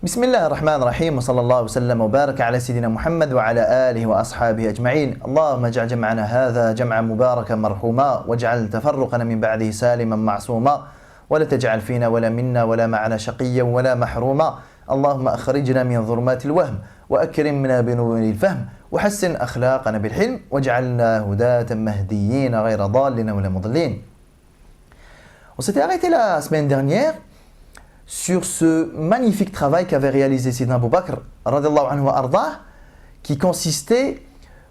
بسم الله الرحمن الرحيم وصلى الله وسلم وبارك على سيدنا محمد وعلى آله وأصحابه أجمعين. اللهم اجعل جمعنا هذا جمعا مباركا مرحوما واجعل تفرقنا من بعده سالما معصوما ولا تجعل فينا ولا منا ولا معنا شقيا ولا محروما. اللهم أخرجنا من ظلمات الوهم وأكرمنا بنور الفهم وحسن أخلاقنا بالحلم واجعلنا هداة مهديين غير ضالين ولا مضلين. On s'était arrêté la semaine dernière sur ce magnifique travail qu'avait réalisé Sidna Abu Bakr radiallahu anhu wa ardah, qui consistait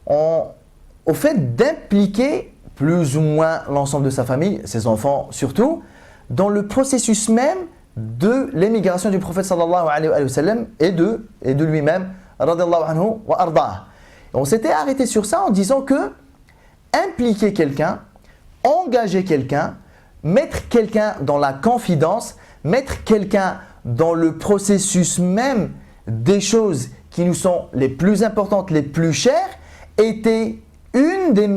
au fait d'impliquer plus ou moins l'ensemble de sa famille, ses enfants surtout, dans le processus même de l'émigration du prophète sallallahu alayhi wa sallam et de lui-même radiallahu anhu wa ardah. On s'était arrêté sur ça en disant que impliquer quelqu'un, engager quelqu'un, mettre quelqu'un dans la confidence, mettre quelqu'un dans le processus même des choses qui nous sont les plus importantes, les plus chères, était une des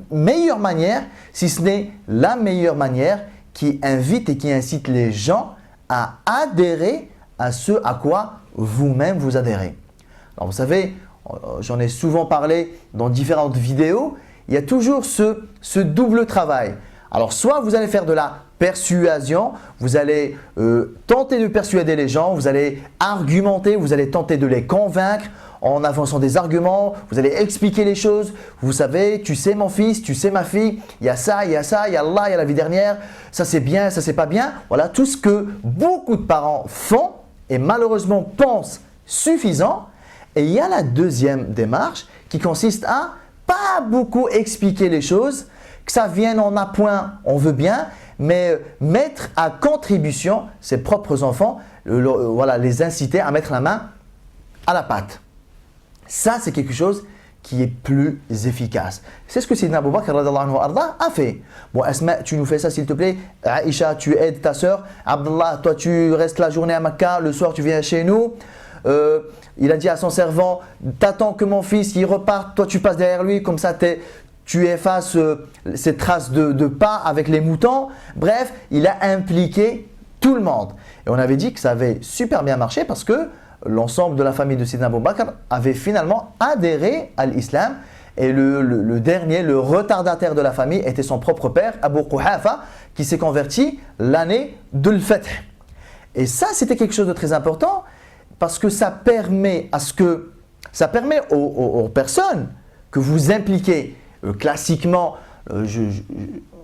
meilleures manières, si ce n'est la meilleure manière, qui invite et qui incite les gens à adhérer à ce à quoi vous-même vous adhérez. Alors vous savez, j'en ai souvent parlé dans différentes vidéos, il y a toujours ce double travail. Alors soit vous allez faire de la persuasion, vous allez tenter de persuader les gens, vous allez argumenter, vous allez tenter de les convaincre en avançant des arguments, vous allez expliquer les choses. Vous savez, tu sais mon fils, tu sais ma fille, il y a ça, il y a ça, il y a Allah, il y a la vie dernière, ça c'est bien, ça c'est pas bien. Voilà tout ce que beaucoup de parents font et malheureusement pensent suffisant. Et il y a la deuxième démarche qui consiste à pas beaucoup expliquer les choses, que ça vienne en appoint, on veut bien, mais mettre à contribution ses propres enfants, voilà, les inciter à mettre la main à la pâte. Ça, c'est quelque chose qui est plus efficace. C'est ce que Sidna Abu Bakr a fait. Bon, Asma, tu nous fais ça s'il te plaît. Aïcha, tu aides ta soeur. Abdullah, toi tu restes la journée à Makkah, le soir tu viens chez nous. Il a dit à son servant, t'attends que mon fils il reparte, toi tu passes derrière lui, comme ça tu effaces ces traces de pas avec les moutons. Bref, il a impliqué tout le monde. Et on avait dit que ça avait super bien marché parce que l'ensemble de la famille de Sidna Abu Bakr avait finalement adhéré à l'islam. Et le dernier, le retardataire de la famille était son propre père, Abu Quhafa, qui s'est converti l'année de l'Fath. Et ça, c'était quelque chose de très important parce que ça permet aux personnes que vous impliquez. Classiquement,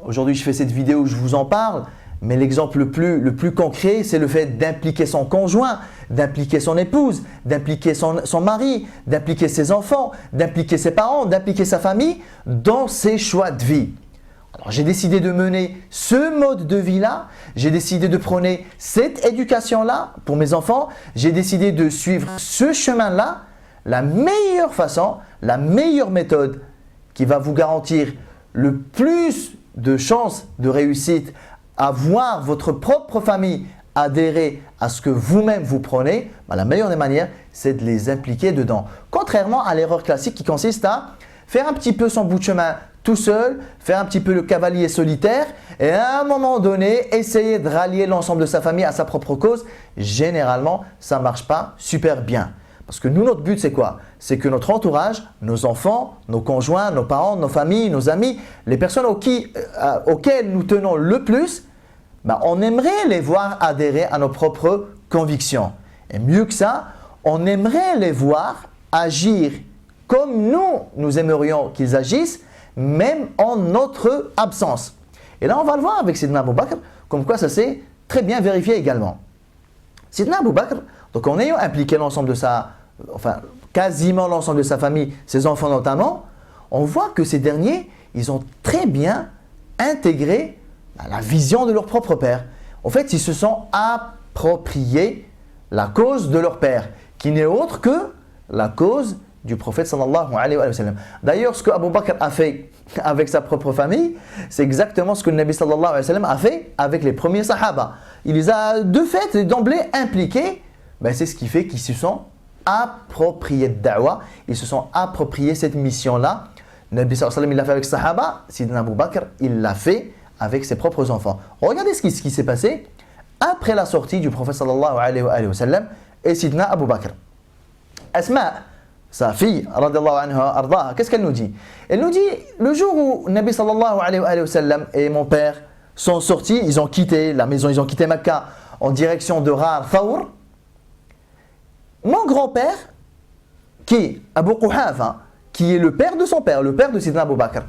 aujourd'hui je fais cette vidéo où je vous en parle, mais l'exemple le plus concret, c'est le fait d'impliquer son conjoint, d'impliquer son épouse, d'impliquer son mari, d'impliquer ses enfants, d'impliquer ses parents, d'impliquer sa famille dans ses choix de vie. Alors j'ai décidé de mener ce mode de vie-là, j'ai décidé de prôner cette éducation-là pour mes enfants, j'ai décidé de suivre ce chemin-là. La meilleure façon, la meilleure méthode qui va vous garantir le plus de chances de réussite à voir votre propre famille adhérer à ce que vous-même vous prenez, la meilleure des manières, c'est de les impliquer dedans. Contrairement à l'erreur classique qui consiste à faire un petit peu son bout de chemin tout seul, faire un petit peu le cavalier solitaire et à un moment donné, essayer de rallier l'ensemble de sa famille à sa propre cause. Généralement, ça ne marche pas super bien. Parce que nous, notre but, c'est quoi? C'est que notre entourage, nos enfants, nos conjoints, nos parents, nos familles, nos amis, les personnes auxquelles nous tenons le plus, on aimerait les voir adhérer à nos propres convictions. Et mieux que ça, on aimerait les voir agir comme nous aimerions qu'ils agissent, même en notre absence. Et là, on va le voir avec Sidna Abu Bakr, comme quoi ça s'est très bien vérifié également. Sidna Abu Bakr, donc en ayant impliqué l'ensemble de quasiment l'ensemble de sa famille, ses enfants notamment, on voit que ces derniers, ils ont très bien intégré la vision de leur propre père. En fait, ils se sont appropriés la cause de leur père, qui n'est autre que la cause du prophète sallallahu alayhi wa sallam. D'ailleurs, ce que Abu Bakr a fait avec sa propre famille, c'est exactement ce que le Nabi sallallahu alayhi wa sallam a fait avec les premiers sahaba. Il les a de fait et d'emblée impliqués. C'est ce qui fait qu'ils se sont appropriés de da'wah, ils se sont appropriés cette mission-là. Le Nabi sallallahu alayhi wa sallam, il l'a fait avec sahaba, Sidna Abu Bakr, il l'a fait avec ses propres enfants. Regardez ce qui s'est passé après la sortie du prophète sallallahu alayhi wa sallam et Sidna Abu Bakr. Asma, sa fille, radiallahu anha, ardaha, qu'est-ce qu'elle nous dit? Elle nous dit, le jour où Nabi sallallahu alayhi wa sallam et mon père sont sortis, ils ont quitté la maison, ils ont quitté Mecca en direction de Ghar Thawr, mon grand-père, qui, Abu Quhafa, qui est le père de son père, le père de Sidna Abu Bakr,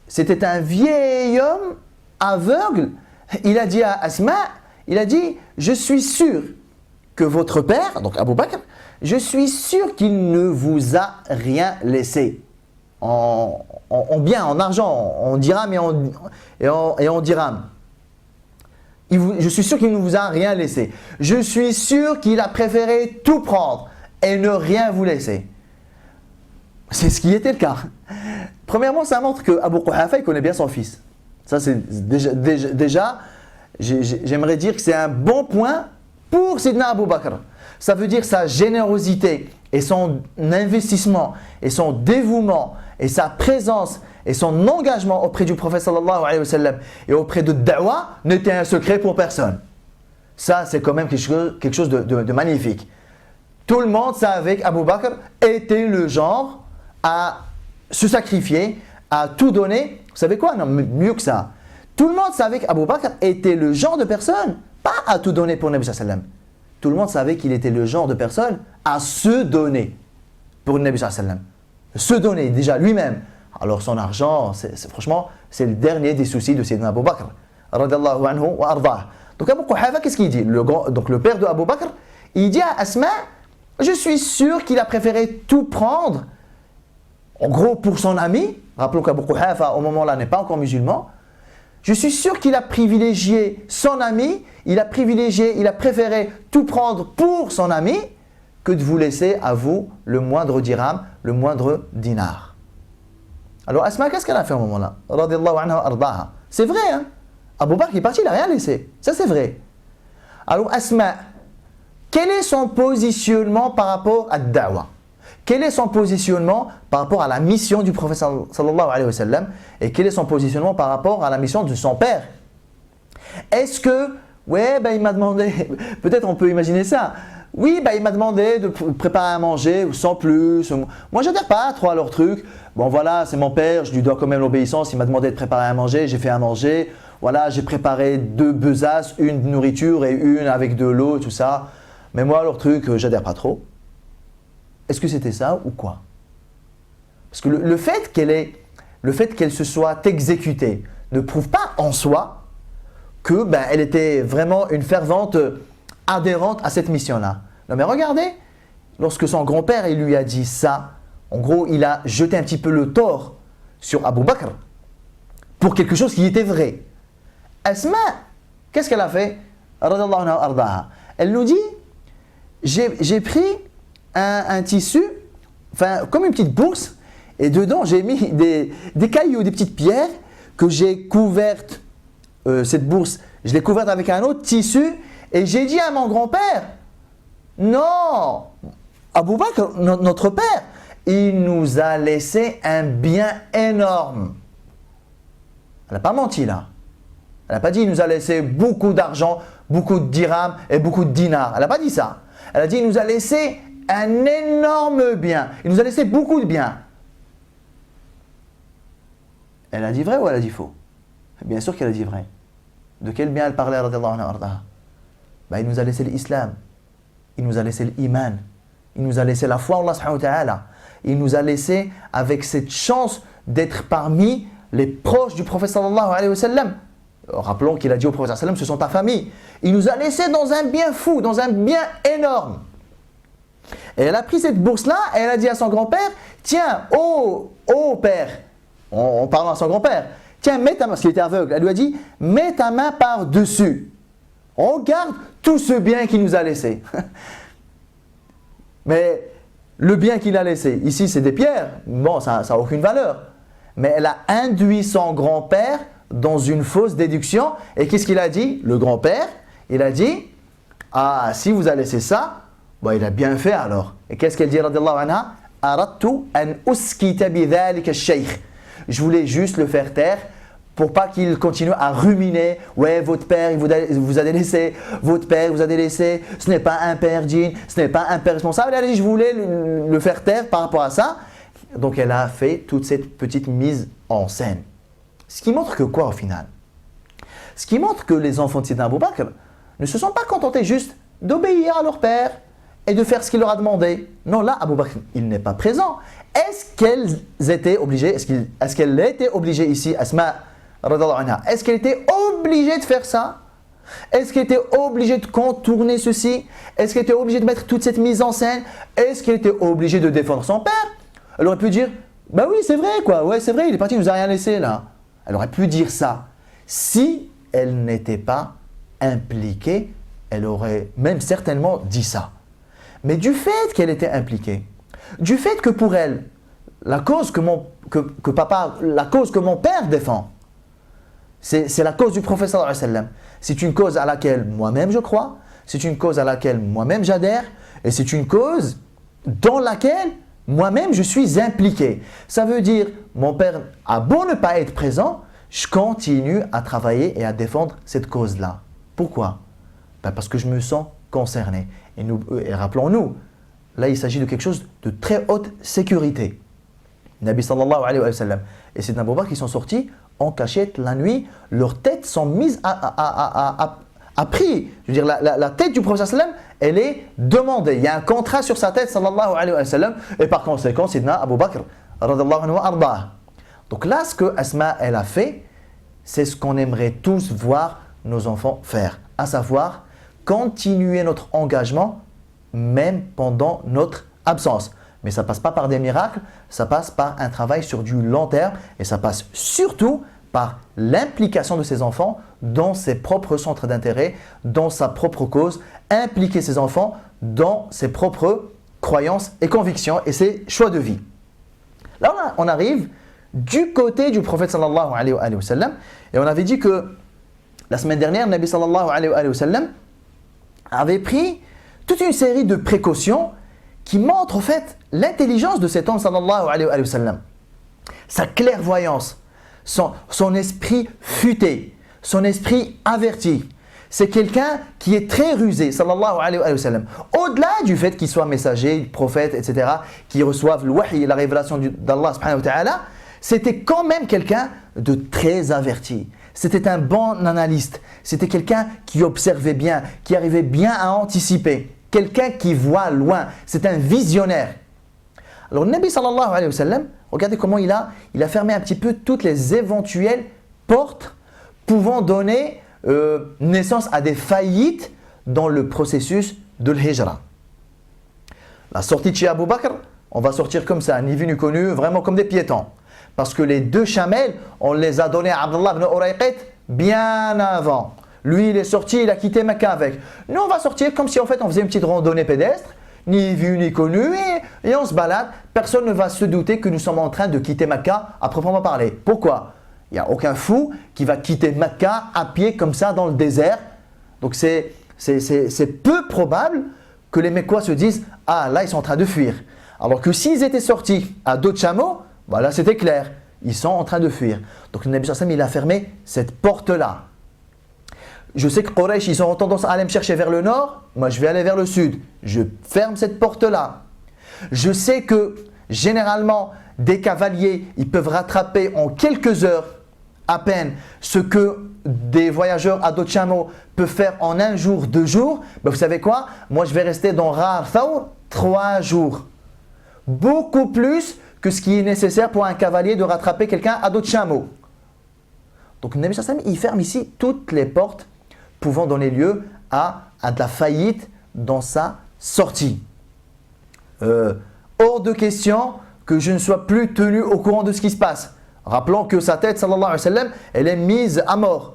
c'était un vieil homme aveugle. Il a dit à Asma, il a dit, je suis sûr que votre père, donc Abu Bakr, je suis sûr qu'il ne vous a rien laissé. En bien, en argent, en dirham et en dirham. Je suis sûr qu'il ne vous a rien laissé. Je suis sûr qu'il a préféré tout prendre et ne rien vous laisser. C'est ce qui était le cas. Premièrement, ça montre que Abu Quhafa, il connaît bien son fils. Ça, c'est déjà j'aimerais dire que c'est un bon point pour Sidna Abu Bakr. Ça veut dire sa générosité et son investissement et son dévouement et sa présence et son engagement auprès du prophète sallallahu alayhi wa sallam et auprès de Da'wa n'était un secret pour personne. Ça, c'est quand même quelque chose de magnifique. Tout le monde savait qu'Abu Bakr était le genre à se sacrifier, à tout donner. Vous savez quoi? Non, mieux que ça. Tout le monde savait qu'Abu Bakr était le genre de personne, pas à tout donner pour Nabi sallallahu alayhi wa sallam. Tout le monde savait qu'il était le genre de personne à se donner pour Nabi sallallahu alayhi wa sallam. Se donner déjà lui-même. Alors son argent, franchement, c'est le dernier des soucis de Sayyidina Abu Bakr. Radallahu anhu wa ardah. Donc Abu Quhafa, qu'est-ce qu'il dit? Donc le père de Abu Bakr, il dit à Asma, je suis sûr qu'il a préféré tout prendre, en gros pour son ami. Rappelons qu'Abu Quhafa, au moment-là, n'est pas encore musulman. Je suis sûr qu'il a privilégié son ami, il a préféré tout prendre pour son ami que de vous laisser à vous le moindre dirham, le moindre dinar. Alors Asma, qu'est-ce qu'elle a fait au moment-là? Radiallahu anha wa ardaha. C'est vrai, hein? Abu Bakr est parti, il n'a rien laissé. Ça, c'est vrai. Alors Asma, quel est son positionnement par rapport à Da'wa? Quel est son positionnement par rapport à la mission du prophète sallallahu alayhi wa sallam? Et quel est son positionnement par rapport à la mission de son père? Est-ce que, ouais, il m'a demandé, peut-être on peut imaginer ça. Oui, il m'a demandé de préparer à manger, sans plus. Moi, je n'adhère pas trop à leur truc. Bon, voilà, c'est mon père, je lui dois quand même l'obéissance. Il m'a demandé de préparer à manger, j'ai fait à manger. Voilà, j'ai préparé 2 besaces, une de nourriture et une avec de l'eau, tout ça. Mais moi, leur truc, j'adhère pas trop. Est-ce que c'était ça ou quoi? Parce que le fait qu'elle se soit exécutée ne prouve pas en soi que elle était vraiment une fervente adhérente à cette mission-là. Non mais regardez, lorsque son grand-père il lui a dit ça, en gros il a jeté un petit peu le tort sur Abu Bakr pour quelque chose qui était vrai. Asma, qu'est-ce qu'elle a fait? Elle nous dit, j'ai pris un tissu, enfin comme une petite bourse, et dedans j'ai mis des cailloux, des petites pierres que j'ai couvertes, cette bourse, je l'ai couverte avec un autre tissu, et j'ai dit à mon grand-père, non, Abu Bakr, notre père, il nous a laissé un bien énorme. Elle n'a pas menti là. Elle n'a pas dit il nous a laissé beaucoup d'argent, beaucoup de dirhams et beaucoup de dinars. Elle n'a pas dit ça. Elle a dit il nous a laissé un énorme bien. Il nous a laissé beaucoup de biens. Elle a dit vrai ou elle a dit faux? Bien sûr qu'elle a dit vrai. De quel bien elle parlait? Il nous a laissé l'islam. Il nous a laissé l'iman. Il nous a laissé la foi en Allah subhanahu wa ta'ala. Il nous a laissé avec cette chance d'être parmi les proches du prophète sallallahu alayhi wa sallam. Rappelons qu'il a dit au prophète sallallahu alayhi wa sallam, ce sont ta famille. Il nous a laissé dans un bien fou, dans un bien énorme. Et elle a pris cette bourse-là et elle a dit à son grand-père, tiens, oh père, en parlant à son grand-père, tiens, mets ta main, parce qu'il était aveugle, elle lui a dit, mets ta main par-dessus. Regarde tout ce bien qu'il nous a laissé. Mais le bien qu'il a laissé, ici c'est des pierres, bon, ça n'a aucune valeur. Mais elle a induit son grand-père dans une fausse déduction. Et qu'est-ce qu'il a dit? Le grand-père, il a dit, ah, si vous avez laissé ça, il a bien fait alors. Et qu'est-ce qu'elle dit, radiyallahu anha? Aradtu an uskita bidhalika ash-shaykh. Je voulais juste le faire taire pour pas qu'il continue à ruminer. Ouais, votre père il vous a délaissé, votre père vous a délaissé, ce n'est pas un père digne, ce n'est pas un père responsable. Allez, je voulais le faire taire par rapport à ça. Donc elle a fait toute cette petite mise en scène. Ce qui montre que quoi au final? Ce qui montre que les enfants de Sidna Abu Bakr ne se sont pas contentés juste d'obéir à leur père et de faire ce qu'il leur a demandé. Non, là, Abu Bakr, il n'est pas présent. Est-ce qu'elles étaient obligées, est-ce qu'elle était obligée ici, Asma, est-ce qu'elle était obligée de faire ça? Est-ce qu'elle était obligée de contourner ceci? Est-ce qu'elle était obligée de mettre toute cette mise en scène? Est-ce qu'elle était obligée de défendre son père? Elle aurait pu dire, bah oui, c'est vrai quoi, ouais, c'est vrai, il est parti, il nous a rien laissé là. Elle aurait pu dire ça. Si elle n'était pas impliquée, elle aurait même certainement dit ça. Mais du fait qu'elle était impliquée, du fait que pour elle, la cause que mon père défend, c'est la cause du prophète sallallahu alayhi wa sallam. C'est une cause à laquelle moi-même je crois, c'est une cause à laquelle moi-même j'adhère, et c'est une cause dans laquelle moi-même je suis impliqué. Ça veut dire, mon père a beau ne pas être présent, je continue à travailler et à défendre cette cause-là. Pourquoi? Parce que je me sens concerné. Et rappelons-nous, là il s'agit de quelque chose de très haute sécurité. Nabi sallallahu alayhi wa sallam et Sidna Abu Bakr qui sont sortis en cachette la nuit, leurs têtes sont mises à prix. Je veux dire, la tête du prophète sallam, elle est demandée. Il y a un contrat sur sa tête sallallahu alayhi wa sallam et par conséquent Sidna Abu Bakr radallahu anhu arda. Donc là, ce que Asma elle a fait, c'est ce qu'on aimerait tous voir nos enfants faire, à savoir continuer notre engagement même pendant notre absence. Mais ça ne passe pas par des miracles, ça passe par un travail sur du long terme et ça passe surtout par l'implication de ses enfants dans ses propres centres d'intérêt, dans sa propre cause, impliquer ses enfants dans ses propres croyances et convictions et ses choix de vie. Là, on arrive du côté du prophète sallallahu alayhi wa sallam et on avait dit que la semaine dernière, Nabi sallallahu alayhi wa sallam avait pris toute une série de précautions qui montrent en fait l'intelligence de cet homme sallallahu alayhi wa sallam. Sa clairvoyance, son esprit futé, son esprit averti. C'est quelqu'un qui est très rusé, sallallahu alayhi wa sallam. Au-delà du fait qu'il soit messager, prophète, etc., qui reçoive le wahy, la révélation d'Allah subhanahu wa ta'ala, c'était quand même quelqu'un de très averti. C'était un bon analyste. C'était quelqu'un qui observait bien, qui arrivait bien à anticiper. Quelqu'un qui voit loin. C'est un visionnaire. Alors, le Nabi sallallahu alayhi wa sallam, regardez comment il a fermé un petit peu toutes les éventuelles portes pouvant donner naissance à des faillites dans le processus de l'hijra. La sortie de chez Abu Bakr, on va sortir comme ça, ni vu ni connu, vraiment comme des piétons. Parce que les deux chamelles, on les a donnés à Abdullah ibn Urayqit bien avant. Lui, il est sorti, il a quitté Mecca avec. Nous, on va sortir comme si en fait on faisait une petite randonnée pédestre, ni vu ni connu, et on se balade. Personne ne va se douter que nous sommes en train de quitter Mecca à proprement parler. Pourquoi? Il n'y a aucun fou qui va quitter Mecca à pied comme ça dans le désert. Donc c'est peu probable que les Mecquois se disent « Ah, là, ils sont en train de fuir ». Alors que s'ils étaient sortis à dos de chameau, bah là c'était clair, ils sont en train de fuir. Donc le Nabi sallallahu alayhi wa sallam, il a fermé cette porte-là. Je sais que Quraysh, ils ont tendance à aller me chercher vers le nord, moi je vais aller vers le sud. Je ferme cette porte-là. Je sais que généralement, des cavaliers, ils peuvent rattraper en quelques heures à peine ce que des voyageurs à dos de chameau peuvent faire en un jour, 2 jours. Ben vous savez quoi? Moi je vais rester dans Ghar Thawr 3 jours. Beaucoup plus que ce qui est nécessaire pour un cavalier de rattraper quelqu'un à dos de chameau. Donc le Nabi sallallahu alayhi wa sallam, il ferme ici toutes les portes pouvant donner lieu à de la faillite dans sa sortie. Hors de question que je ne sois plus tenu au courant de ce qui se passe. Rappelons que sa tête, sallallahu alayhi wa sallam, elle est mise à mort.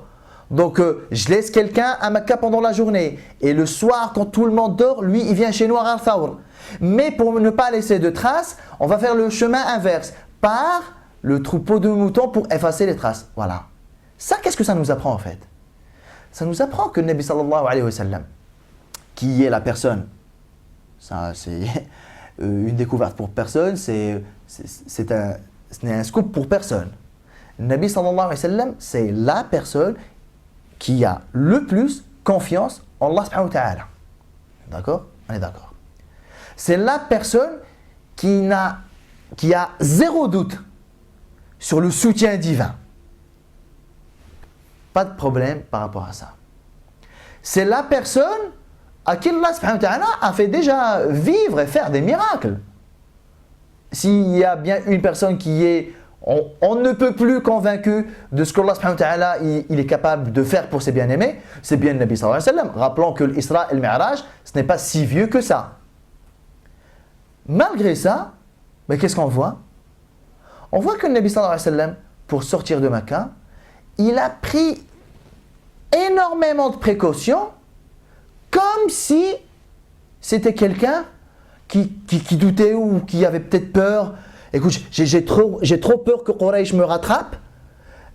Donc je laisse quelqu'un à Mecca pendant la journée et le soir quand tout le monde dort, lui il vient chez nous à Ghar Thawr. Mais pour ne pas laisser de traces, on va faire le chemin inverse par le troupeau de moutons pour effacer les traces. Voilà. Ça, qu'est-ce que ça nous apprend en fait? Ça nous apprend que le Nabi sallallahu alayhi wa sallam, qui est la personne, ça c'est une découverte pour personne, ce n'est un scoop pour personne. Nabi sallallahu alayhi wa sallam, c'est la personne qui a le plus confiance en Allah subhanahu wa ta'ala. D'accord? On est d'accord. C'est la personne qui a zéro doute sur le soutien divin. Pas de problème par rapport à ça. C'est la personne à qui Allah subhanahu wa ta'ala a fait déjà vivre et faire des miracles. S'il y a bien une personne qui est on ne peut plus convaincu de ce qu'Allah subhanahu wa ta'ala il est capable de faire pour ses bien-aimés, c'est bien le Nabi sallallahu alayhi wa sallam. Rappelons que l'Isra et le Mi'raj, ce n'est pas si vieux que ça. Malgré ça, mais qu'est-ce qu'on voit? On voit que le Nabi sallallahu alayhi wa sallam, pour sortir de Makkah, il a pris énormément de précautions, comme si c'était quelqu'un qui doutait ou qui avait peut-être peur. Écoute, j'ai trop peur que Quraysh me rattrape.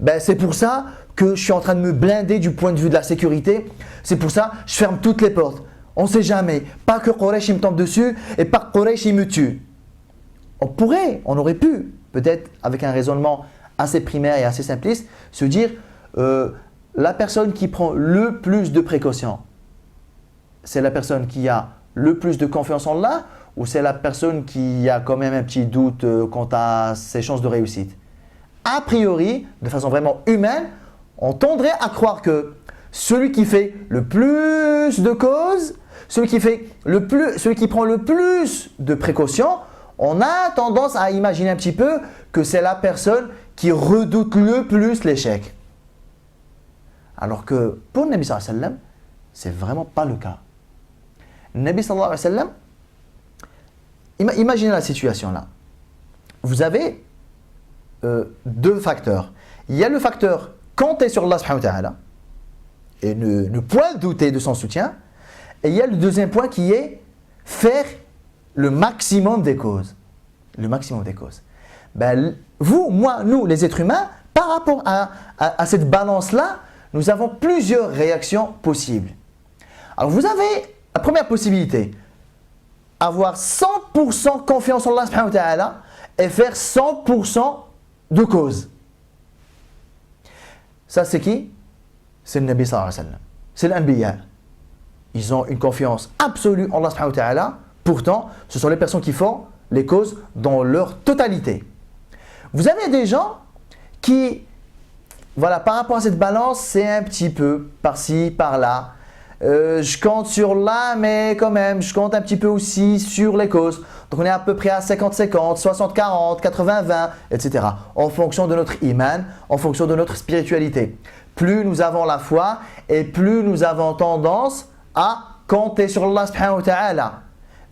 Ben, c'est pour ça que je suis en train de me blinder du point de vue de la sécurité. C'est pour ça que je ferme toutes les portes. On ne sait jamais. Pas que Quraysh il me tombe dessus et pas que Quraysh il me tue. On aurait pu, peut-être avec un raisonnement assez primaire et assez simpliste, se dire la personne qui prend le plus de précautions, c'est la personne qui a le plus de confiance en Allah, ou c'est la personne qui a quand même un petit doute quant à ses chances de réussite? A priori, de façon vraiment humaine, on tendrait à croire que celui qui fait le plus de causes, celui qui prend le plus de précautions, on a tendance à imaginer un petit peu que c'est la personne qui redoute le plus l'échec. Alors que pour le Nabi sallallahu alayhi wa sallam, c'est vraiment pas le cas. Le Nabi sallallahu alayhi wa sallam, imaginez la situation là. Vous avez deux facteurs. Il y a le facteur compter sur Allah subhanahu wa ta'ala et ne point douter de son soutien. Et il y a le deuxième point qui est faire le maximum des causes. Le maximum des causes. Ben, vous, moi, nous, les êtres humains, par rapport à cette balance-là, nous avons plusieurs réactions possibles. Alors vous avez la première possibilité, avoir 100% confiance en Allah subhanahu wa ta'ala et faire 100% de cause. Ça c'est qui? C'est le Nabi sallallahu alayhi wa sallam. C'est l'Anbiya. Ils ont une confiance absolue en Allah subhanahu wa ta'ala. Pourtant, ce sont les personnes qui font les causes dans leur totalité. Vous avez des gens qui, voilà, par rapport à cette balance, c'est un petit peu par-ci, par-là. Je compte sur là, mais quand même, je compte un petit peu aussi sur les causes. Donc on est à peu près à 50-50, 60-40, 80-20, etc. En fonction de notre iman, en fonction de notre spiritualité. Plus nous avons la foi et plus nous avons tendance à compter sur Allah subhanahu wa ta'ala.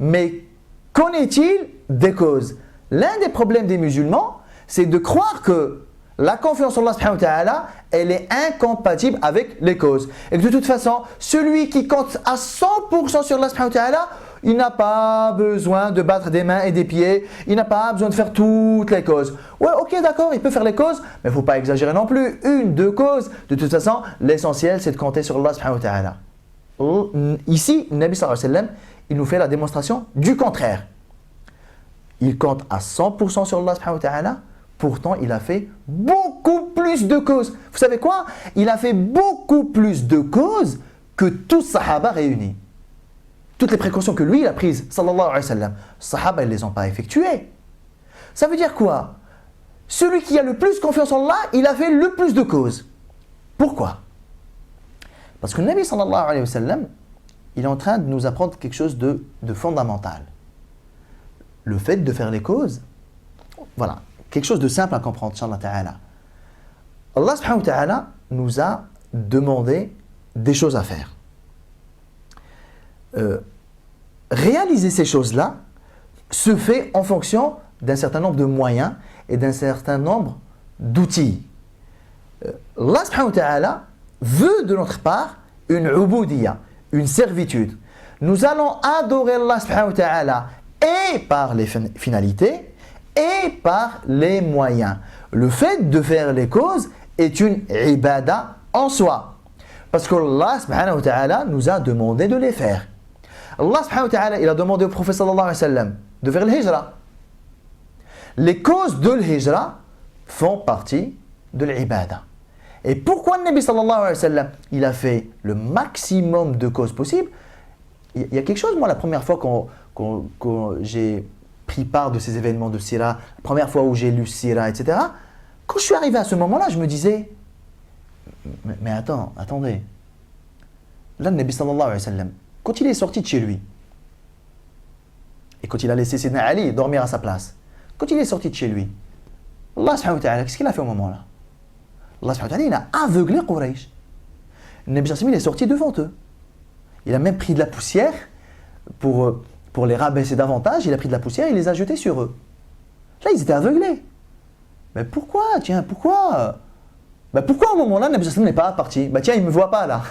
Mais qu'en est-il des causes? L'un des problèmes des musulmans, c'est de croire que la confiance en Allah subhanahu wa ta'ala, elle est incompatible avec les causes. Et que de toute façon, celui qui compte à 100% sur Allah subhanahu wa ta'ala, il n'a pas besoin de battre des mains et des pieds, il n'a pas besoin de faire toutes les causes. Ouais, ok, d'accord, il peut faire les causes, mais il ne faut pas exagérer non plus. Une, deux causes. De toute façon, l'essentiel, c'est de compter sur Allah subhanahu wa ta'ala. Ici, le Nabi sallallahu alayhi wa sallam, il nous fait la démonstration du contraire. Il compte à 100% sur Allah subhanahu wa ta'ala. Pourtant, il a fait beaucoup plus de causes. Vous savez quoi? Il a fait beaucoup plus de causes que tous les sahaba réunis. Toutes les précautions que lui, il a prises, sallallahu alayhi wa sallam, les sahaba, ils ne les ont pas effectuées. Ça veut dire quoi? Celui qui a le plus confiance en Allah, il a fait le plus de causes. Pourquoi? Parce que le Nabi sallallahu alayhi wa sallam, il est en train de nous apprendre quelque chose de fondamental. Le fait de faire les causes, voilà. Quelque chose de simple à comprendre, Inch'Allah ta'ala. Allah subhanahu wa ta'ala nous a demandé des choses à faire. Réaliser ces choses-là se fait en fonction d'un certain nombre de moyens et d'un certain nombre d'outils. Allah subhanahu wa ta'ala veut de notre part une ubudiyya, une servitude. Nous allons adorer Allah subhanahu wa ta'ala et par les finalités et par les moyens. Le fait de faire les causes est une ibada en soi. Parce que Allah subhanahu wa ta'ala nous a demandé de les faire. Allah subhanahu wa ta'ala, il a demandé au prophète sallallahu alayhi wa sallam de faire le hijra. Les causes de l'hijra font partie de l'ibada. Et pourquoi le Nabi sallallahu alayhi wa sallam, il a fait le maximum de causes possibles? Il y a quelque chose, moi, la première fois que j'ai pris part de ces événements de Sira, la première fois où j'ai lu Sira, etc., quand je suis arrivé à ce moment-là, je me disais, mais attendez. Là, le Nabi sallallahu alayhi wa sallam, quand il est sorti de chez lui, et quand il a laissé Sidna Ali dormir à sa place, quand il est sorti de chez lui, Allah subhanahu wa ta'ala, qu'est-ce qu'il a fait au moment-là? Allah subhanahu wa ta'ala, il a aveuglé Quraysh. Le Nabi sallallahu alayhi wa sallam, il est sorti devant eux. Il a même pris de la poussière pour les rabaisser davantage. Il a pris de la poussière et il les a jetés sur eux. Là, ils étaient aveuglés. Mais pourquoi? Pourquoi au moment-là, le Nabi sallallahu alayhi wa sallam n'est pas parti? Tiens, il ne me voit pas là.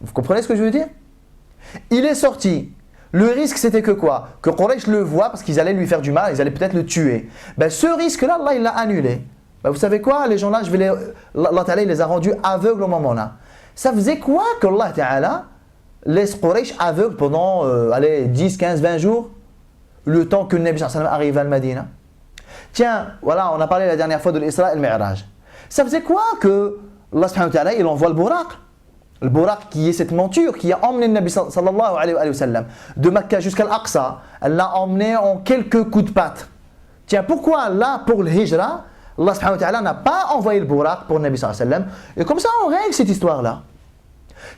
Vous comprenez ce que je veux dire? Il est sorti. Le risque, c'était que quoi? Que Quraysh le voit parce qu'ils allaient lui faire du mal, ils allaient peut-être le tuer. Ce risque-là, Allah, il l'a annulé. Vous savez quoi? Les gens-là, Allah Ta'ala, il les a rendus aveugles au moment-là. Ça faisait quoi que Allah Ta'ala laisse Quraysh aveugle pendant 10, 15, 20 jours, le temps que le Nabi sallallahu alayhi wa sallam arrive à Al-Madina? Tiens, voilà, on a parlé la dernière fois de l'Isra et le Mi'raj. Ça faisait quoi que Allah subhanahu wa ta'ala, il envoie le Buraq? Le Buraq qui est cette monture qui a emmené le Nabi sallallahu alayhi wa sallam de Mecca jusqu'à l'Aqsa. Elle l'a emmené en quelques coups de patte. Tiens, pourquoi là, pour le Hijra, Allah subhanahu wa ta'ala n'a pas envoyé le Buraq pour le Nabi sallallahu alayhi wa sallam? Et comme ça, on règle cette histoire-là.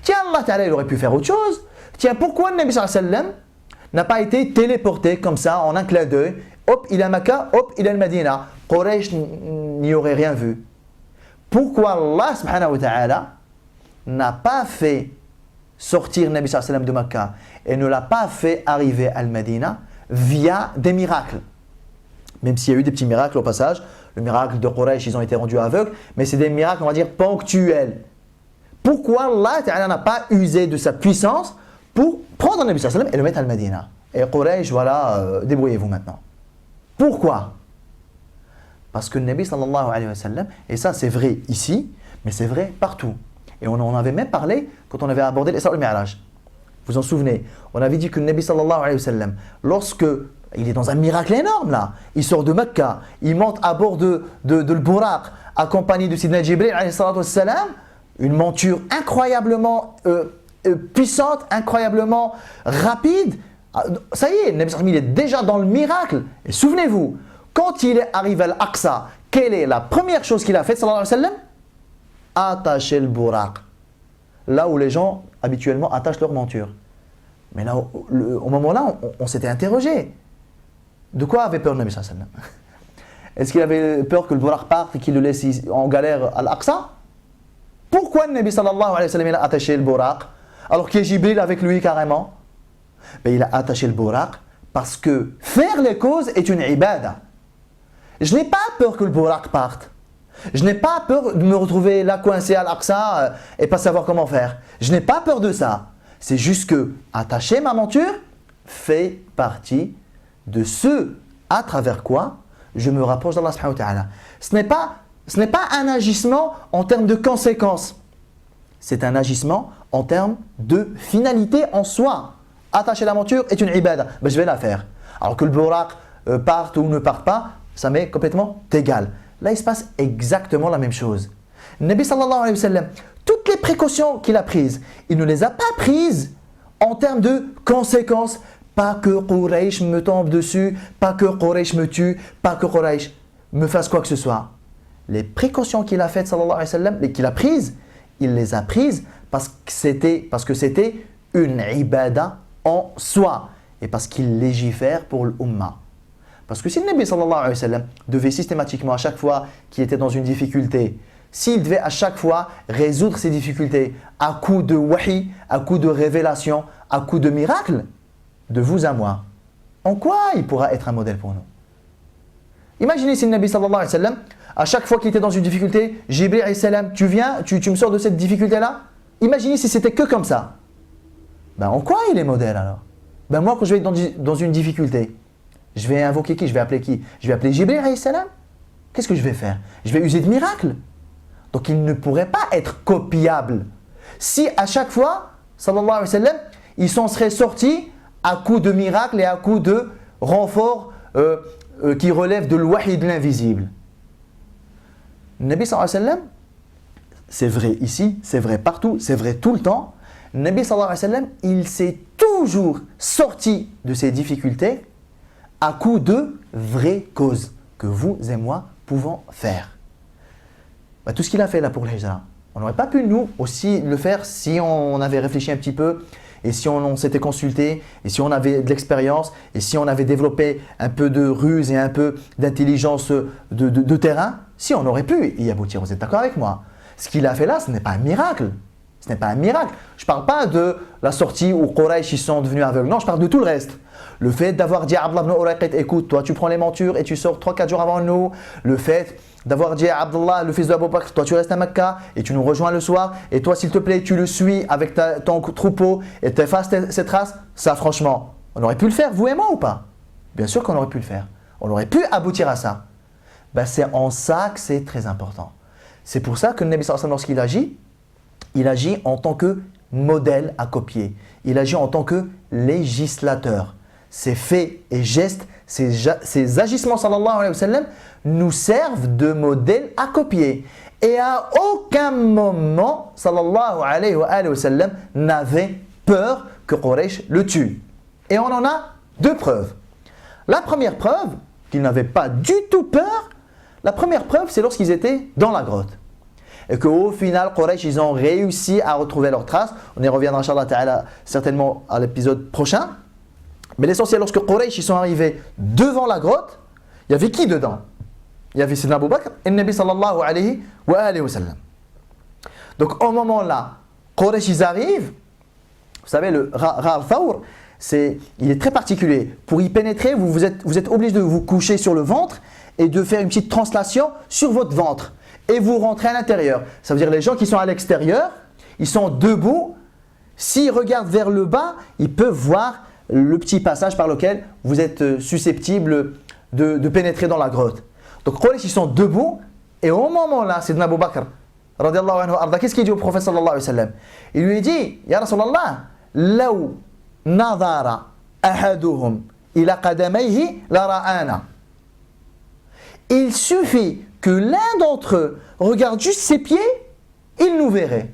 Tiens, Allah ta'ala, il aurait pu faire autre chose. Tiens, pourquoi le Nabi sallallahu alayhi wa sallam n'a pas été téléporté comme ça, en un clin d'œil? Hop, il est à Mecca, hop, il est à Medina. Quraysh n'y aurait rien vu. Pourquoi Allah subhanahu wa ta'ala n'a pas fait sortir le Nabi sallallahu alayhi wa sallam de Mecca et ne l'a pas fait arriver à Al-Madina via des miracles? Même s'il y a eu des petits miracles au passage, le miracle de Quraysh, ils ont été rendus aveugles, mais c'est des miracles, on va dire, ponctuels. Pourquoi Allah Ta'ala n'a pas usé de sa puissance pour prendre le Nabi sallallahu alayhi wa sallam et le mettre à Al-Madina? Et Quraysh, voilà, débrouillez-vous maintenant. Pourquoi? Parce que le Nabi sallallahu alayhi wa sallam, et ça c'est vrai ici, mais c'est vrai partout. Et on en avait même parlé quand on avait abordé l'Isra et le Mi'raj. Vous vous en souvenez? On avait dit que le Nabi sallallahu alayhi wa sallam, lorsque il est dans un miracle énorme là, il sort de Mecca, il monte à bord de le Buraq, accompagné de Sidna Jibril alayhi salatu wa sallam, une monture incroyablement puissante, incroyablement rapide. Ça y est, le Nabi sallallahu alayhi wa sallam, il est déjà dans le miracle. Et souvenez-vous, quand il est arrivé à l'Aqsa, quelle est la première chose qu'il a faite, sallallahu alayhi wa sallam? Attacher le Buraq. Là où les gens habituellement attachent leur monture. Mais là, au moment-là, on s'était interrogé. De quoi avait peur le Nabi sallallahu alayhi wa sallam? Est-ce qu'il avait peur que le Buraq parte et qu'il le laisse en galère à l'Aqsa? Pourquoi le Nabi sallallahu alayhi wa sallam il a attaché le Buraq alors qu'il y a Jibril avec lui carrément? Il a attaché le Buraq parce que faire les causes est une ibada. Je n'ai pas peur que le Buraq parte. Je n'ai pas peur de me retrouver là coincé à l'Aqsa et pas savoir comment faire. Je n'ai pas peur de ça. C'est juste que attacher ma monture fait partie de ce à travers quoi je me rapproche d'Allah subhanahu wa ta'ala. Ce n'est pas un agissement en termes de conséquences. C'est un agissement en termes de finalité en soi. Attacher la monture est une ibada. Je vais la faire. Alors que le Buraq parte ou ne parte pas, ça m'est complètement égal. Là, il se passe exactement la même chose. Le Nabi sallallahu alayhi wa sallam, toutes les précautions qu'il a prises, il ne les a pas prises en termes de conséquences. Pas que Quraysh me tombe dessus, pas que Quraysh me tue, pas que Quraysh me fasse quoi que ce soit. Les précautions qu'il a faites, sallallahu alayhi wa sallam, et qu'il a prises, il les a prises parce que c'était une ibada en soi et parce qu'il légifère pour l'umma. Parce que si le Nabi sallallahu alayhi wa sallam devait systématiquement à chaque fois qu'il était dans une difficulté, s'il devait à chaque fois résoudre ses difficultés à coup de wahi, à coup de révélation, à coup de miracle, de vous à moi, en quoi il pourra être un modèle pour nous? Imaginez si le Nabi sallallahu alayhi wa sallam, à chaque fois qu'il était dans une difficulté, Jibril alayhi salam, tu viens, tu me sors de cette difficulté-là. Imaginez si c'était que comme ça. En quoi il est modèle alors? Moi quand je vais être dans une difficulté, je vais invoquer qui? Je vais appeler qui? Je vais appeler Jibril alayhi salam. Qu'est-ce que je vais faire? Je vais user de miracles. Donc il ne pourrait pas être copiable. Si à chaque fois, sallallahu alayhi wa sallam, il s'en serait sorti à coup de miracles et à coup de renforts qui relèvent de l'wahi de l'invisible. Nabi sallallahu alayhi wa sallam, c'est vrai ici, c'est vrai partout, c'est vrai tout le temps. Nabi sallallahu alayhi wa sallam, il s'est toujours sorti de ces difficultés à coup de vraies causes que vous et moi pouvons faire. Bah, tout ce qu'il a fait là pour l'Hijra, on n'aurait pas pu nous aussi le faire si on avait réfléchi un petit peu et si on s'était consulté et si on avait de l'expérience et si on avait développé un peu de ruse et un peu d'intelligence de terrain, si on aurait pu y aboutir. Vous êtes d'accord avec moi? Ce qu'il a fait là, ce n'est pas un miracle. Ce n'est pas un miracle. Je ne parle pas de la sortie où Quraysh ils sont devenus aveugles. Non, je parle de tout le reste. Le fait d'avoir dit à Abdullah ibn Urayqit, écoute, toi tu prends les montures et tu sors 3-4 jours avant nous. Le fait d'avoir dit à Abdullah, le fils de Abu Bakr, toi tu restes à Mecca et tu nous rejoins le soir. Et toi, s'il te plaît, tu le suis avec ton troupeau et tu effaces cette trace. Ça, franchement, on aurait pu le faire, vous et moi ou pas? Bien sûr qu'on aurait pu le faire. On aurait pu aboutir à ça. Ben, c'est en ça que c'est très important. C'est pour ça que le Nabi sallallahu alayhi wa sallam, lorsqu'il il agit en tant que modèle à copier. Il agit en tant que législateur. Ses faits et gestes, ses agissements sallallahu alayhi wa sallam nous servent de modèle à copier. Et à aucun moment sallallahu alayhi wa sallam n'avait peur que Quraysh le tue. Et on en a deux preuves. La première preuve, qu'il n'avait pas du tout peur, la première preuve c'est lorsqu'ils étaient dans la grotte. Et qu'au final, Quraysh, ils ont réussi à retrouver leurs traces. On y reviendra, Inch'Allah Ta'ala, certainement à l'épisode prochain. Mais l'essentiel, lorsque Quraysh, ils sont arrivés devant la grotte, il y avait qui dedans? Il y avait Sayyidina Abu Bakr et le Nabi sallallahu alayhi wa sallam. Donc, au moment là, Quraysh, ils arrivent. Vous savez, le Ghar Thawr, il est très particulier. Pour y pénétrer, vous êtes obligé de vous coucher sur le ventre et de faire une petite translation sur votre ventre. Et vous rentrez à l'intérieur. Ça veut dire les gens qui sont à l'extérieur, ils sont debout. S'ils regardent vers le bas, ils peuvent voir le petit passage par lequel vous êtes susceptible de pénétrer dans la grotte. Donc Quraysh, ils sont debout. Et au moment là, c'est Abu Bakr, radiallahu anhu arda, qu'est-ce qu'il dit au prophète sallallahu alayhi wa sallam? Il lui dit, Ya Rasulallah, law nadara ahaduhum ila qadamayhi la ra'ana. Il suffit que l'un d'entre eux regarde juste ses pieds, il nous verrait.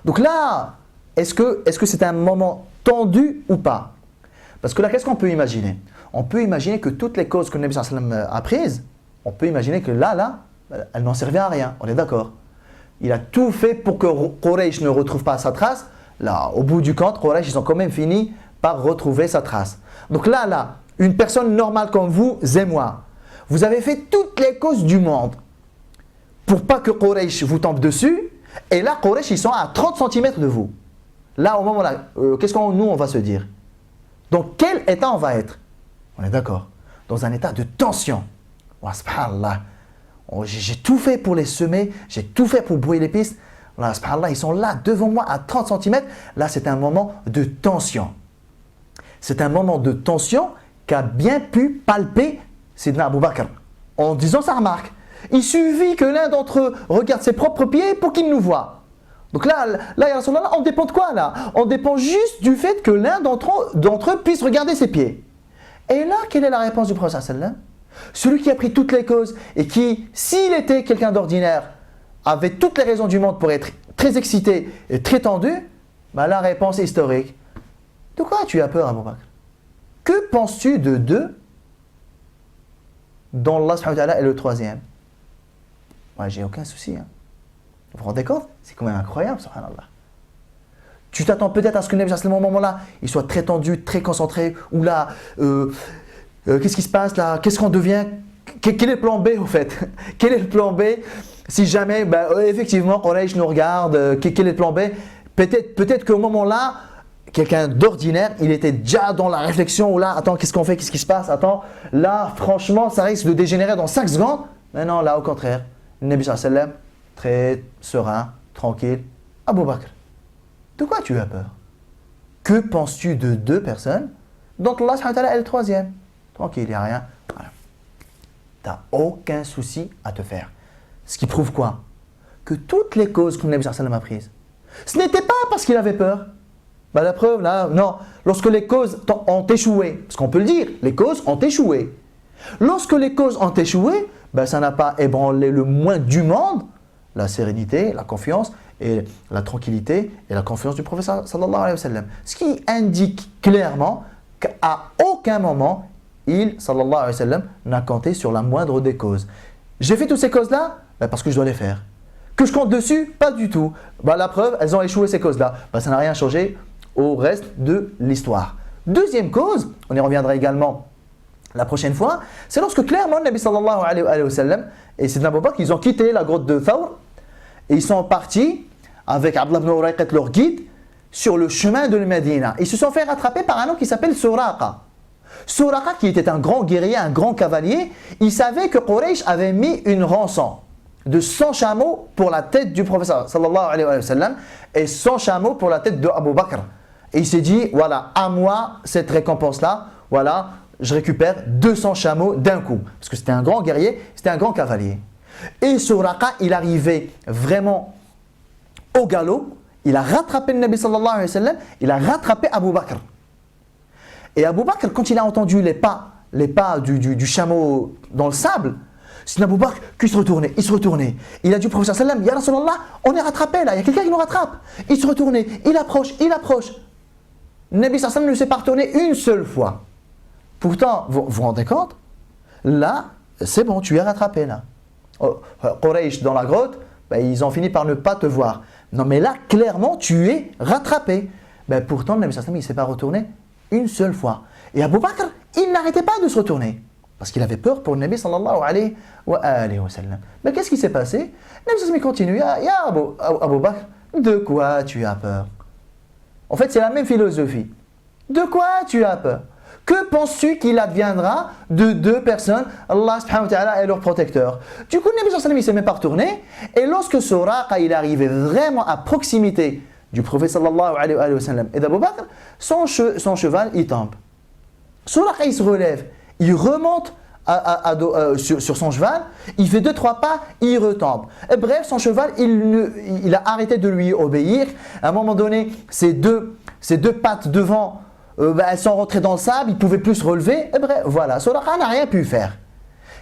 Donc là, est-ce que c'est un moment tendu ou pas? Parce que là, qu'est-ce qu'on peut imaginer? On peut imaginer que toutes les causes que le Nabi sallallahu alayhi wa sallam a prises, on peut imaginer que là, elles n'en servaient à rien. On est d'accord? Il a tout fait pour que Quraysh ne retrouve pas sa trace. Là, au bout du compte, Quraysh, ils ont quand même fini par retrouver sa trace. Donc là, une personne normale comme vous et moi, vous avez fait toutes les causes du monde pour pas que Quraysh vous tombe dessus. Et là, Quraysh, ils sont à 30 cm de vous. Là, au moment là, qu'est-ce qu'on nous, on va se dire? Dans quel état on va être? On est d'accord? Dans un état de tension. Wa subhanallah. J'ai tout fait pour les semer, j'ai tout fait pour brouiller les pistes. Là, subhanallah, ils sont là devant moi à 30 cm. Là, c'est un moment de tension. C'est un moment de tension qu'a bien pu palper Sayyidina Abu Bakr en disant sa remarque. Il suffit que l'un d'entre eux regarde ses propres pieds pour qu'il nous voie. Donc là, ya Rasulallah, on dépend de quoi là? On dépend juste du fait que l'un d'entre eux puisse regarder ses pieds. Et là, quelle est la réponse du prophète sallallahu alayhi wa sallam? Celui qui a pris toutes les causes et qui, s'il était quelqu'un d'ordinaire, avait toutes les raisons du monde pour être très excité et très tendu, bah la réponse est historique. De quoi tu as peur, Abu Bakr? Que penses-tu de deux dont Allah subhanahu wa ta'ala est le troisième? Moi, j'ai aucun souci. Hein. Vous vous rendez compte? C'est quand même incroyable, subhanallah. Tu t'attends peut-être à ce que le Nabi, à ce moment-là, il soit très tendu, très concentré, ou là, qu'est-ce qui se passe là? Qu'est-ce qu'on devient? Quel est le plan B au fait? Quel est le plan B si jamais, effectivement, Quraysh nous regarde, quel est le plan B? Peut-être qu'au moment-là, quelqu'un d'ordinaire, il était déjà dans la réflexion, ou là, attends, qu'est-ce qu'on fait? Qu'est-ce qui se passe? Attends, là, franchement, ça risque de dégénérer dans 5 secondes. Mais non, là, au contraire, le Nabi sallallahu alayhi wa sallam, très serein, tranquille. Abu Bakr, de quoi tu as peur? Que penses-tu de deux personnes dont Allah subhanahu wa ta'ala est le troisième? Tranquille, il n'y a rien. Voilà. Tu n'as aucun souci à te faire. Ce qui prouve quoi? Que toutes les causes que le Nabi sallallahu alayhi wa sallam a prises, ce n'était pas parce qu'il avait peur. La preuve, là, non. Lorsque les causes ont échoué, parce qu'on peut le dire, les causes ont échoué. Lorsque les causes ont échoué, ben, ça n'a pas ébranlé le moins du monde la sérénité, la confiance et la tranquillité et la confiance du prophète sallallahu alayhi wa sallam. Ce qui indique clairement qu'à aucun moment, il, sallallahu alayhi wa sallam, n'a compté sur la moindre des causes. J'ai fait toutes ces causes-là ben, parce que je dois les faire. Que je compte dessus? Pas du tout. Ben, la preuve, elles ont échoué ces causes-là. Ben, ça n'a rien changé au reste de l'histoire. Deuxième cause, on y reviendra également la prochaine fois, c'est lorsque clairement le Nabi sallallahu alayhi wa sallam et Sidna Abu Bakr, ils ont quitté la grotte de Thawr et ils sont partis avec Abdullah ibn Urayqat, leur guide, sur le chemin de Médina. Ils se sont fait rattraper par un homme qui s'appelle Suraqa. Suraqa, qui était un grand guerrier, un grand cavalier, il savait que Quraysh avait mis une rançon de 100 chameaux pour la tête du prophète sallallahu alayhi wa sallam et 100 chameaux pour la tête de Abu Bakr. Et il s'est dit, voilà, à moi cette récompense-là, voilà, je récupère 200 chameaux d'un coup. Parce que c'était un grand guerrier, c'était un grand cavalier. Et Suraqa, il arrivait vraiment au galop, il a rattrapé le Nabi sallallahu alayhi wa sallam, il a rattrapé Abu Bakr. Et Abu Bakr, quand il a entendu les pas du chameau dans le sable, c'est Abu Bakr qui se retournait, il se retournait. Il a dit au prophète sallallahu alayhi wa sallam, Ya Rasulallah, on est rattrapé là, il y a quelqu'un qui nous rattrape. Il se retournait, il approche. Le Nabi sallallahu alayhi wa sallam ne s'est pas retourné une seule fois. Pourtant, vous vous rendez compte? Là, c'est bon, tu es rattrapé là. Quraysh dans la grotte, ben, ils ont fini par ne pas te voir. Non mais là, clairement, tu es rattrapé. Ben, pourtant, le Nabi sallallahu alayhi wa sallam, il ne s'est pas retourné une seule fois. Et Abu Bakr, il n'arrêtait pas de se retourner. Parce qu'il avait peur pour le Nabi sallallahu alayhi wa sallam. Mais qu'est-ce qui s'est passé? Le Nabi sallallahu alayhi wa sallam continue. Ya Abu Bakr, de quoi tu as peur? En fait, c'est la même philosophie. De quoi tu as peur? Que penses-tu qu'il adviendra de deux personnes? Allah subhanahu wa ta'ala est leur protecteur. Du coup, le Nabi sallallahu alayhi wa sallam, il ne s'est même pas retourné. Et lorsque Suraqa, il arrivait vraiment à proximité du prophète sallallahu alayhi wa sallam et d'Abu Bakr, son cheval, il tombe. Suraqa, il se relève, il remonte sur son cheval, il fait 2-3 pas, il retombe. Et bref, son cheval, il a arrêté de lui obéir. À un moment donné, ses deux pattes devant, elles sont rentrées dans le sable, il ne pouvait plus se relever. Et bref, voilà, Suraqa n'a rien pu faire.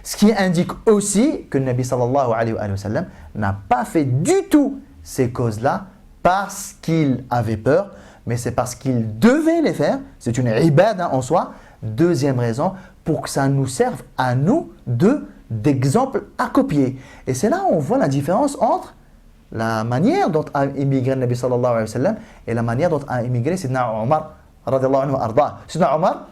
Ce qui indique aussi que le Nabi sallallahu alayhi wa sallam n'a pas fait du tout ces causes-là parce qu'il avait peur, mais c'est parce qu'il devait les faire. C'est une ibad en soi. Deuxième raison, pour que ça nous serve à nous d'exemple à copier. Et c'est là où on voit la différence entre la manière dont a immigré le Nabi sallallahu alayhi wa sallam et la manière dont a immigré Sidna Omar radiallahu anhu arda. Sidna Omar,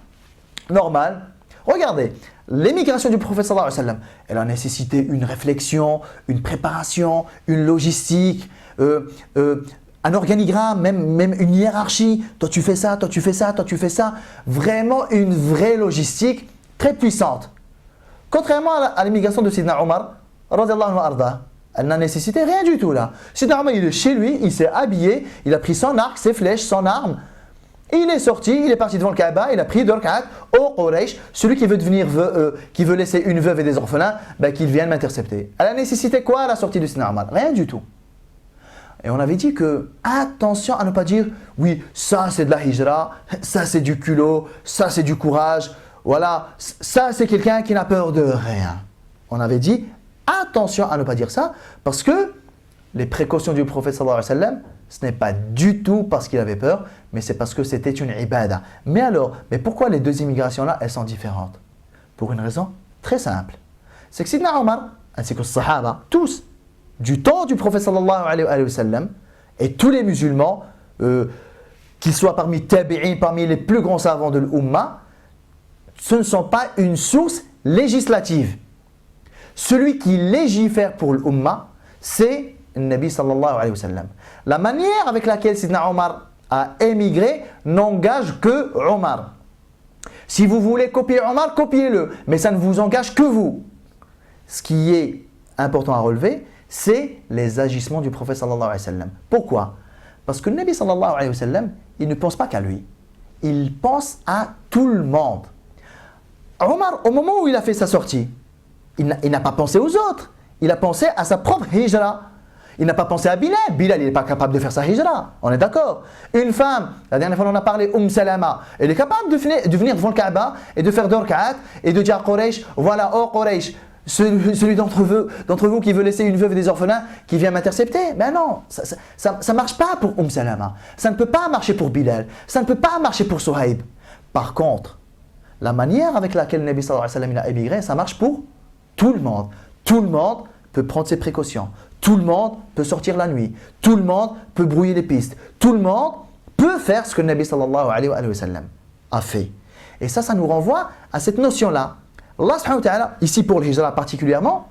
normal. Regardez, l'émigration du prophète sallallahu alayhi wa sallam, elle a nécessité une réflexion, une préparation, une logistique, un organigramme, même une hiérarchie. Toi tu fais ça, toi tu fais ça, toi tu fais ça. Vraiment une vraie logistique très puissante. Contrairement à l'immigration de Sidna Omar, radiallahu anhu arda, elle n'a nécessité rien du tout là. Sidna Omar, il est chez lui, il s'est habillé, il a pris son arc, ses flèches, son arme. Il est sorti, il est parti devant le Kaaba, il a pris 2 rak'at au Quraysh. Celui qui veut laisser une veuve et des orphelins, ben, qu'il vienne m'intercepter. Elle a nécessité quoi à la sortie de Sidna Omar? Rien du tout. Et on avait dit que, attention à ne pas dire, oui, ça c'est de la hijra, ça c'est du culot, ça c'est du courage, voilà, ça c'est quelqu'un qui n'a peur de rien. On avait dit, attention à ne pas dire ça, parce que les précautions du prophète sallallahu alayhi wa sallam, ce n'est pas du tout parce qu'il avait peur, mais c'est parce que c'était une ibada. Mais alors, pourquoi les deux immigrations-là, elles sont différentes? Pour une raison très simple. C'est que Sidna Omar, ainsi que les Sahaba, tous, du temps du prophète sallallahu alayhi wa sallam, et tous les musulmans, qu'ils soient parmi tabi'in, parmi les plus grands savants de l'Ummah, ce ne sont pas une source législative. Celui qui légifère pour l'Ummah, c'est le Nabi sallallahu alayhi wa sallam. La manière avec laquelle Sidna Omar a émigré n'engage que Omar. Si vous voulez copier Omar, copiez-le, mais ça ne vous engage que vous. Ce qui est important à relever, c'est les agissements du prophète sallallahu alayhi wa sallam. Pourquoi? Parce que le Nabi sallallahu alayhi wa sallam, il ne pense pas qu'à lui. Il pense à tout le monde. Omar, au moment où il a fait sa sortie, il n'a pas pensé aux autres. Il a pensé à sa propre hijra. Il n'a pas pensé à Bilal. Bilal, il n'est pas capable de faire sa hijra. On est d'accord. Une femme, la dernière fois on en a parlé, Salama, elle est capable de venir devant le Kaaba et de faire 2 rak'at et de dire à Quraysh, voilà, oh Quraysh, celui d'entre vous qui veut laisser une veuve et des orphelins qui vient m'intercepter. Ben non, ça ne marche pas pour Salama. Ça ne peut pas marcher pour Bilal. Ça ne peut pas marcher pour Suhaib. Par contre, la manière avec laquelle le Nabi sallallahu alayhi wa sallam il a émigré, ça marche pour tout le monde. Tout le monde peut prendre ses précautions. Tout le monde peut sortir la nuit. Tout le monde peut brouiller les pistes. Tout le monde peut faire ce que le Nabi sallallahu alayhi wa sallam a fait. Et ça nous renvoie à cette notion-là. Allah subhanahu wa ta'ala, ici pour le hijra particulièrement,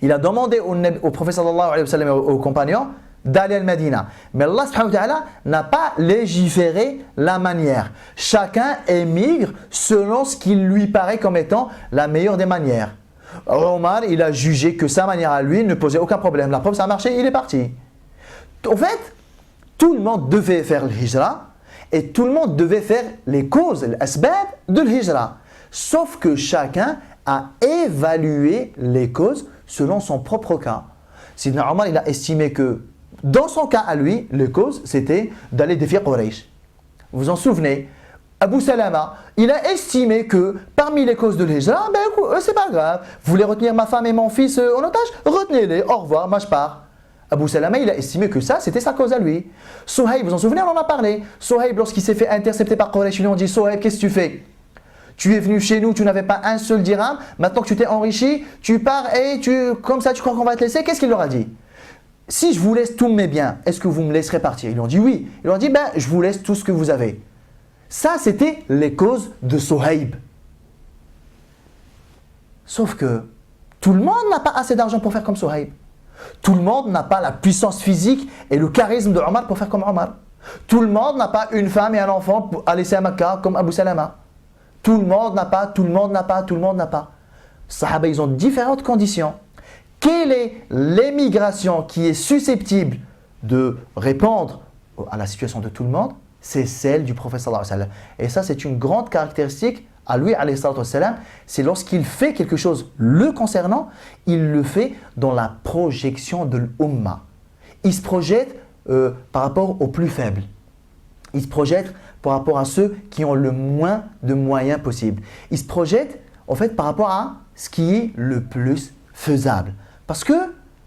il a demandé au prophète sallallahu alayhi wa sallam et aux compagnons d'aller à Medina. Mais Allah subhanahu wa ta'ala n'a pas légiféré la manière. Chacun émigre selon ce qui lui paraît comme étant la meilleure des manières. Omar, il a jugé que sa manière à lui ne posait aucun problème. La preuve, ça a marché, il est parti. En fait, tout le monde devait faire le hijra et tout le monde devait faire les causes, l'asbab de l'hijra. Sauf que chacun a évalué les causes selon son propre cas. Sidna Omar, il a estimé que dans son cas à lui, les causes, c'était d'aller défier Quraysh. Vous vous en souvenez? Abu Salama, il a estimé que parmi les causes de l'hijra, ben c'est pas grave. Vous voulez retenir ma femme et mon fils en otage? Retenez-les, au revoir, moi je pars. Abu Salama, il a estimé que ça, c'était sa cause à lui. Suhaib, vous vous en souvenez, on en a parlé. Suhaib, lorsqu'il s'est fait intercepter par Quraysh, ils lui ont dit: Suhaib, qu'est-ce que tu fais? Tu es venu chez nous, tu n'avais pas un seul dirham. Maintenant que tu t'es enrichi, tu pars et comme ça, tu crois qu'on va te laisser? Qu'est-ce qu'il leur a dit? Si je vous laisse tous mes biens, est-ce que vous me laisserez partir? Ils lui ont dit oui. Ils lui ont dit: ben, je vous laisse tout ce que vous avez. Ça, c'était les causes de Suhaib. Sauf que tout le monde n'a pas assez d'argent pour faire comme Suhaib. Tout le monde n'a pas la puissance physique et le charisme de Omar pour faire comme Omar. Tout le monde n'a pas une femme et un enfant à laisser à Makkah comme Abu Salama. Tout le monde n'a pas. Sahaba, ils ont différentes conditions. Quelle est l'émigration qui est susceptible de répondre à la situation de tout le monde? C'est celle du prophète sallallahu alayhi wa sallam. Et ça, c'est une grande caractéristique à lui, alayhi wa sallam. C'est lorsqu'il fait quelque chose le concernant, il le fait dans la projection de l'umma. Il se projette par rapport aux plus faibles. Il se projette par rapport à ceux qui ont le moins de moyens possible. Il se projette en fait par rapport à ce qui est le plus faisable. Parce que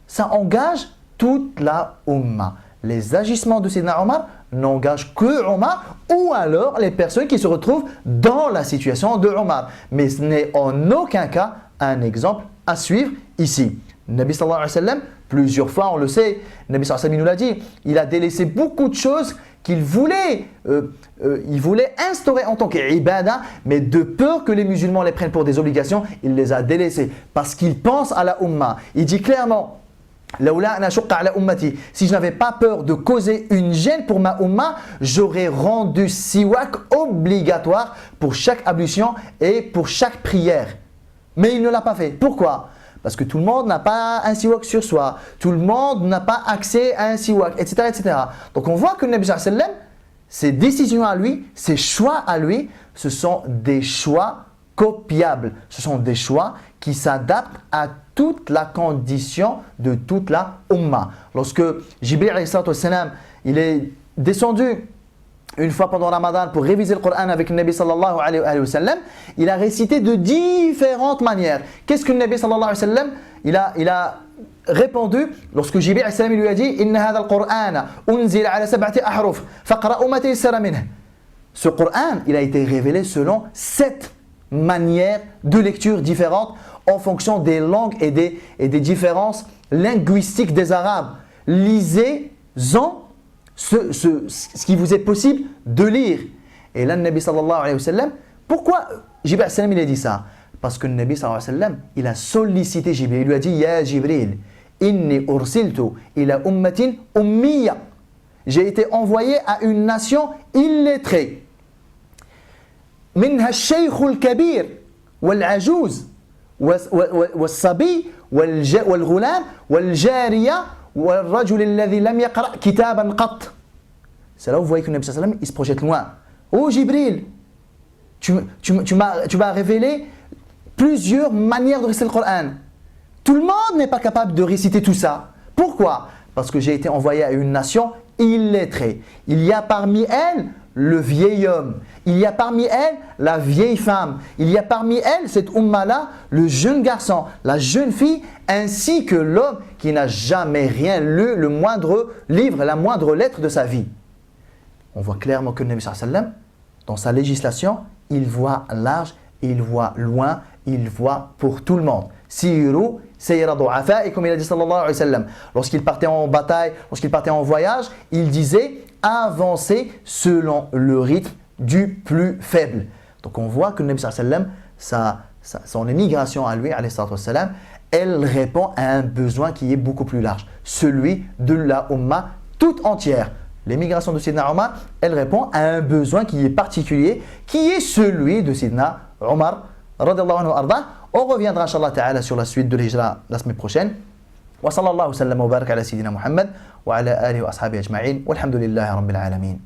ça engage toute la umma. Les agissements de Sayyidina Omar n'engagent que Omar ou alors les personnes qui se retrouvent dans la situation de Omar. Mais ce n'est en aucun cas un exemple à suivre ici. Nabi sallallahu alayhi wa sallam, plusieurs fois on le sait, Nabi sallallahu alayhi wa sallam nous l'a dit, il a délaissé beaucoup de choses qu'il voulait, il voulait instaurer en tant qu'ibada, mais de peur que les musulmans les prennent pour des obligations, il les a délaissés parce qu'il pense à la umma. Il dit clairement: si je n'avais pas peur de causer une gêne pour ma umma, j'aurais rendu siwak obligatoire pour chaque ablution et pour chaque prière. Mais il ne l'a pas fait. Pourquoi? Parce que tout le monde n'a pas un siwak sur soi, tout le monde n'a pas accès à un siwak, etc., etc. Donc on voit que le Nabi sallallahu alayhi wa sallam, ses décisions à lui, ses choix à lui, ce sont des choix copiables. Ce sont des choix qui s'adaptent à toute la condition de toute la umma. Lorsque Jibril alayhi salam, il est descendu une fois pendant Ramadan pour réviser le Coran avec le Nabi sallallahu alayhi wa sallam, il a récité de différentes manières. Qu'est-ce que le Nabi sallallahu alayhi wa sallam il a répondu lorsque Jibril alayhi salam lui a dit: Inna hadha al-Qur'ana unzila ala sab'ati ahruf faqra'u ma tayassara minhu. Ce Coran, il a été révélé selon 7 manières de lecture différentes en fonction des langues et des différences linguistiques des Arabes. Lisez-en ce qui vous est possible de lire. Et là, le Nabi sallallahu alayhi wa sallam, pourquoi Jibril alayhi salam il a dit ça? Parce que le Nabi sallallahu alayhi wa sallam, il a sollicité Jibril. Il lui a dit: Ya Jibril, inni ursiltu ila ummatin ummiya. J'ai été envoyé à une nation illettrée. Minha al-shaykh al-kabir wal-ajuz wal-sabi wal-ghulam wal-jariya wal-rajul alladhi lam yaqra' kitaban qat. C'est là où vous voyez que le Nabi sallallahu alayhi wa sallam, il se projette loin. Oh Jibril, tu m'as révélé plusieurs manières de réciter le Coran. Tout le monde n'est pas capable de réciter tout ça. Pourquoi? Parce que j'ai été envoyé à une nation illettrée. Il y a parmi elles le vieil homme. Il y a parmi elles la vieille femme. Il y a parmi elles, cette umma-là, le jeune garçon, la jeune fille, ainsi que l'homme qui n'a jamais rien lu, le moindre livre, la moindre lettre de sa vie. On voit clairement que le Nabi sallallahu alayhi wa sallam, dans sa législation, il voit large, il voit loin, il voit pour tout le monde. Siru sayra du'afa, et comme il a dit sallallahu alayhi wa sallam, lorsqu'il partait en bataille, lorsqu'il partait en voyage, il disait avancer selon le rythme du plus faible. Donc on voit que le Nabi sallallahu alayhi wa sallam, son émigration à lui, alayhi salatu wa sallam, elle répond à un besoin qui est beaucoup plus large, celui de la Ummah toute entière. L'émigration de Sidna Omar, elle répond à un besoin qui est particulier, qui est celui de Sidna Omar, radiyallahu anhu arda. On reviendra, inshallah ta'ala, sur la suite de l'Hijra la semaine prochaine. Wa sallallahu sallam wa barak ala Sidina Muhammad wa ala alihi wa ashabihi ajma'in. Walhamdulillahi rabbil alamin.